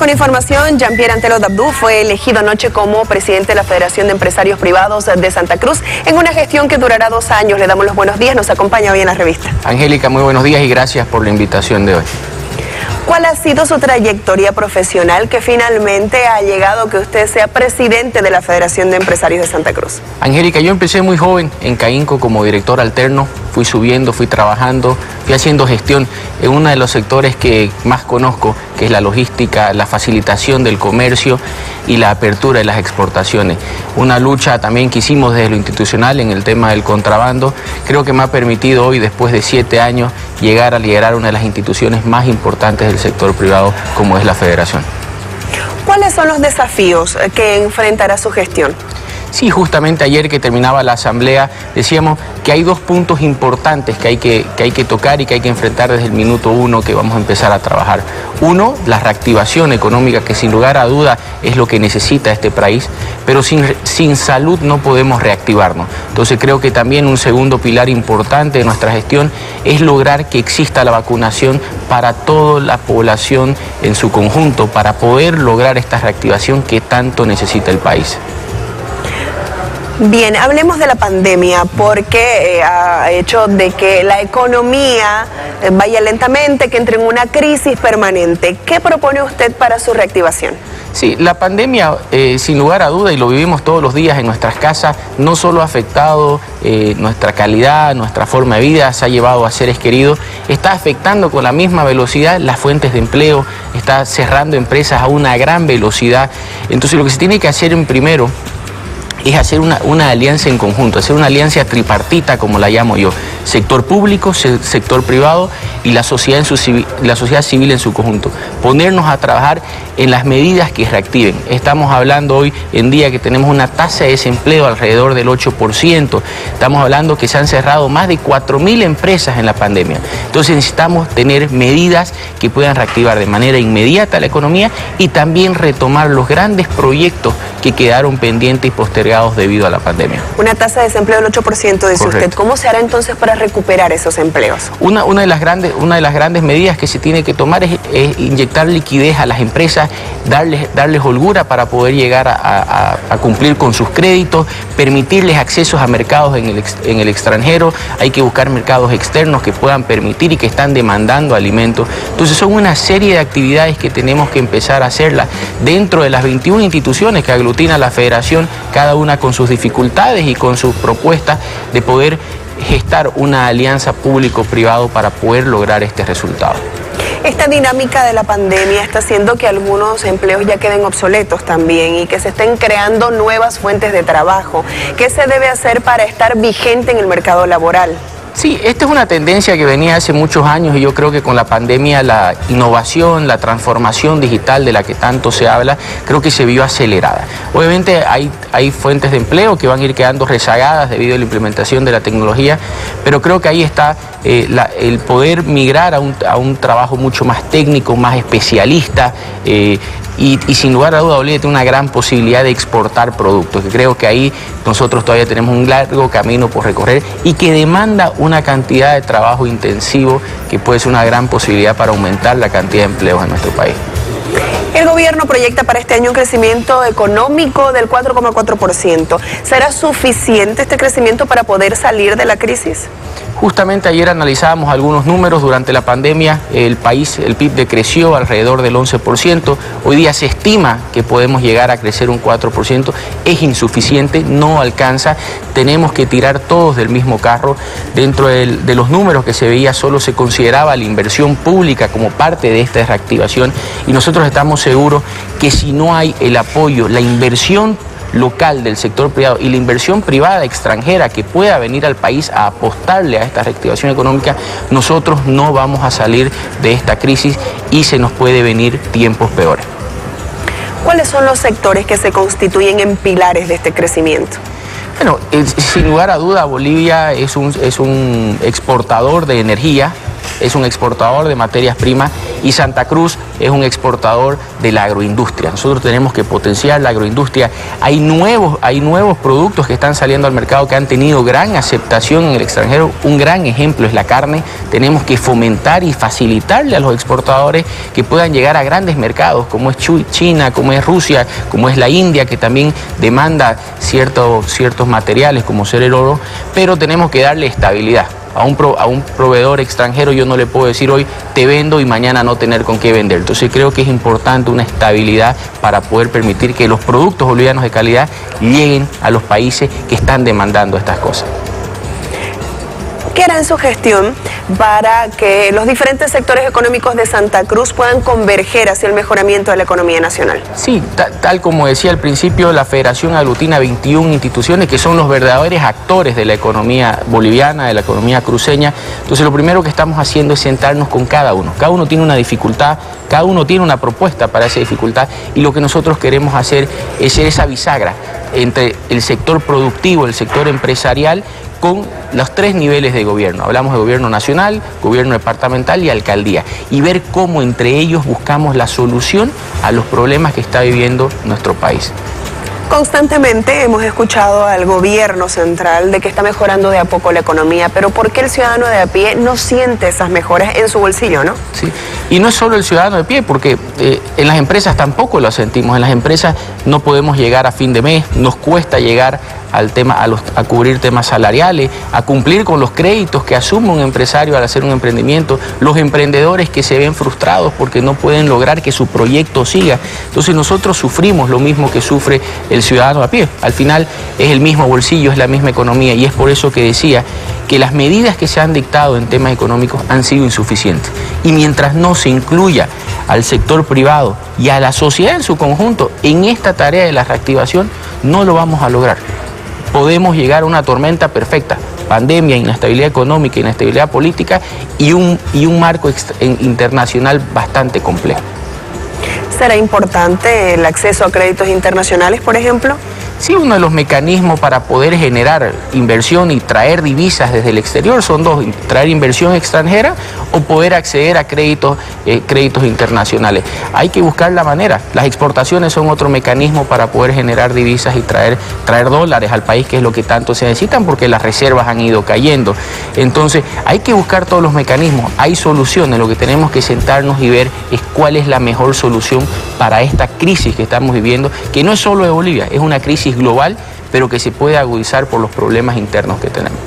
con información. Jean-Pierre Antelo Dabdú fue elegido anoche como presidente de la Federación de Empresarios Privados de Santa Cruz en una gestión que durará 2 años. Le damos los buenos días, nos acompaña hoy en la revista. Angélica, muy buenos días y gracias por la invitación de hoy. ¿Cuál ha sido su trayectoria profesional que finalmente ha llegado a que usted sea presidente de la Federación de Empresarios de Santa Cruz? Angélica, yo empecé muy joven en Caínco como director alterno, fui subiendo, fui trabajando, fui haciendo gestión en uno de los sectores que más conozco, que es la logística, la facilitación del comercio y la apertura de las exportaciones. Una lucha también que hicimos desde lo institucional en el tema del contrabando, creo que me ha permitido hoy, después de 7 años, llegar a liderar una de las instituciones más importantes del sector privado, como es la Federación. ¿Cuáles son los desafíos que enfrentará su gestión? Sí, justamente ayer que terminaba la asamblea decíamos que hay 2 puntos importantes que hay que tocar y que hay que enfrentar desde el minuto 1 que vamos a empezar a trabajar. Uno, la reactivación económica, que sin lugar a duda es lo que necesita este país, pero sin salud no podemos reactivarnos. Entonces creo que también un segundo pilar importante de nuestra gestión es lograr que exista la vacunación para toda la población en su conjunto, para poder lograr esta reactivación que tanto necesita el país. Bien, hablemos de la pandemia porque ha hecho de que la economía vaya lentamente, que entre en una crisis permanente. ¿Qué propone usted para su reactivación? Sí, la pandemia, sin lugar a duda, y lo vivimos todos los días en nuestras casas, no solo ha afectado nuestra calidad, nuestra forma de vida, se ha llevado a seres queridos, está afectando con la misma velocidad las fuentes de empleo, está cerrando empresas a una gran velocidad. Entonces lo que se tiene que hacer en primero es hacer una alianza en conjunto, hacer una alianza tripartita, como la llamo yo, sector público, sector privado y la sociedad civil en su conjunto. Ponernos a trabajar en las medidas que reactiven. Estamos hablando hoy en día que tenemos una tasa de desempleo alrededor del 8%. Estamos hablando que se han cerrado más de 4.000 empresas en la pandemia. Entonces necesitamos tener medidas que puedan reactivar de manera inmediata la economía y también retomar los grandes proyectos que quedaron pendientes y postergados debido a la pandemia. Una tasa de desempleo del 8%, dice usted. ¿Cómo se hará entonces para recuperar esos empleos? Una de las grandes medidas que se tiene que tomar es inyectar liquidez a las empresas, darles holgura para poder llegar a cumplir con sus créditos, permitirles accesos a mercados en el extranjero. Hay que buscar mercados externos que puedan permitir y que están demandando alimentos. Entonces son una serie de actividades que tenemos que empezar a hacerlas dentro de las 21 instituciones que aglutina la Federación, cada una con sus dificultades y con sus propuestas de poder gestar una alianza público-privado para poder lograr este resultado. Esta dinámica de la pandemia está haciendo que algunos empleos ya queden obsoletos también y que se estén creando nuevas fuentes de trabajo. ¿Qué se debe hacer para estar vigente en el mercado laboral? Sí, esta es una tendencia que venía hace muchos años y yo creo que con la pandemia la innovación, la transformación digital de la que tanto se habla, creo que se vio acelerada. Obviamente hay fuentes de empleo que van a ir quedando rezagadas debido a la implementación de la tecnología, pero creo que ahí está el poder migrar a un trabajo mucho más técnico, más especialista, y sin lugar a duda Bolivia tiene una gran posibilidad de exportar productos, que creo que ahí nosotros todavía tenemos un largo camino por recorrer y que demanda una cantidad de trabajo intensivo que puede ser una gran posibilidad para aumentar la cantidad de empleos en nuestro país. El gobierno proyecta para este año un crecimiento económico del 4,4%. ¿Será suficiente este crecimiento para poder salir de la crisis? Justamente ayer analizábamos algunos números. Durante la pandemia el PIB decreció alrededor del 11%. Hoy día se estima que podemos llegar a crecer un 4%. Es insuficiente, no alcanza. Tenemos que tirar todos del mismo carro. Dentro de los números que se veía solo se consideraba la inversión pública como parte de esta reactivación y nosotros estamos seguros que si no hay el apoyo, la inversión local del sector privado y la inversión privada extranjera que pueda venir al país a apostarle a esta reactivación económica, nosotros no vamos a salir de esta crisis y se nos puede venir tiempos peores. ¿Cuáles son los sectores que se constituyen en pilares de este crecimiento? Bueno, sin lugar a duda Bolivia es un exportador de energía, es un exportador de materias primas Y Santa Cruz es un exportador de la agroindustria. Nosotros tenemos que potenciar la agroindustria. Hay nuevos productos que están saliendo al mercado que han tenido gran aceptación en el extranjero. Un gran ejemplo es la carne. Tenemos que fomentar y facilitarle a los exportadores que puedan llegar a grandes mercados, como es China, como es Rusia, como es la India, que también demanda ciertos materiales como ser el oro, pero tenemos que darle estabilidad. A un proveedor extranjero yo no le puedo decir hoy te vendo y mañana no tener con qué vender. Entonces creo que es importante una estabilidad para poder permitir que los productos bolivianos de calidad lleguen a los países que están demandando estas cosas. ¿Qué hará en su gestión para que los diferentes sectores económicos de Santa Cruz puedan converger hacia el mejoramiento de la economía nacional? Sí, tal como decía al principio, la Federación aglutina 21 instituciones que son los verdaderos actores de la economía boliviana, de la economía cruceña. Entonces lo primero que estamos haciendo es sentarnos con cada uno. Cada uno tiene una dificultad, cada uno tiene una propuesta para esa dificultad y lo que nosotros queremos hacer es ser esa bisagra entre el sector productivo, el sector empresarial, con los tres niveles de gobierno. Hablamos de gobierno nacional, gobierno departamental y alcaldía. Y ver cómo entre ellos buscamos la solución a los problemas que está viviendo nuestro país. Constantemente hemos escuchado al gobierno central de que está mejorando de a poco la economía, pero ¿por qué el ciudadano de a pie no siente esas mejoras en su bolsillo, no? Sí, y no es solo el ciudadano de pie, porque en las empresas tampoco lo sentimos. En las empresas no podemos llegar a fin de mes, nos cuesta llegar al tema, a cubrir temas salariales, a cumplir con los créditos que asume un empresario al hacer un emprendimiento, los emprendedores que se ven frustrados porque no pueden lograr que su proyecto siga. Entonces nosotros sufrimos lo mismo que sufre el ciudadano a pie. Al final es el mismo bolsillo, es la misma economía y es por eso que decía que las medidas que se han dictado en temas económicos han sido insuficientes. Y mientras no se incluya al sector privado y a la sociedad en su conjunto en esta tarea de la reactivación, no lo vamos a lograr. Podemos llegar a una tormenta perfecta, pandemia, inestabilidad económica, inestabilidad política y un marco internacional bastante complejo. ¿Será importante el acceso a créditos internacionales, por ejemplo? Sí, uno de los mecanismos para poder generar inversión y traer divisas desde el exterior son dos: traer inversión extranjera o poder acceder a créditos internacionales. Hay que buscar la manera. Las exportaciones son otro mecanismo para poder generar divisas y traer dólares al país, que es lo que tanto se necesitan porque las reservas han ido cayendo. Entonces hay que buscar todos los mecanismos. Hay soluciones. Lo que tenemos que sentarnos y ver es cuál es la mejor solución para esta crisis que estamos viviendo, que no es solo de Bolivia, es una crisis global, pero que se puede agudizar por los problemas internos que tenemos.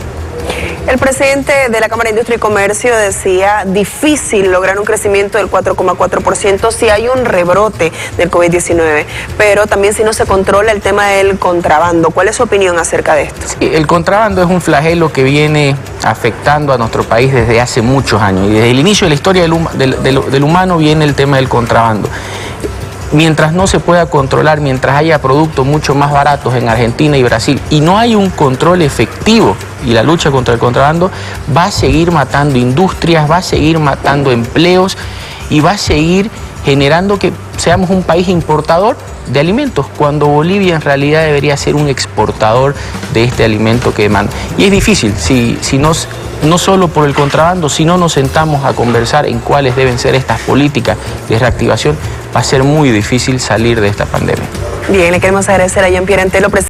El presidente de la Cámara de Industria y Comercio decía difícil lograr un crecimiento del 4,4% si hay un rebrote del COVID-19, pero también si no se controla el tema del contrabando. ¿Cuál es su opinión acerca de esto? Sí, el contrabando es un flagelo que viene afectando a nuestro país desde hace muchos años y desde el inicio de la historia del humano viene el tema del contrabando. Mientras no se pueda controlar, mientras haya productos mucho más baratos en Argentina y Brasil y no hay un control efectivo y la lucha contra el contrabando, va a seguir matando industrias, va a seguir matando empleos y va a seguir generando que seamos un país importador de alimentos, cuando Bolivia en realidad debería ser un exportador de este alimento que demanda. Y es difícil, no solo por el contrabando, si no nos sentamos a conversar en cuáles deben ser estas políticas de reactivación, va a ser muy difícil salir de esta pandemia. Bien, le queremos agradecer a Jean-Pierre Antelo, presidente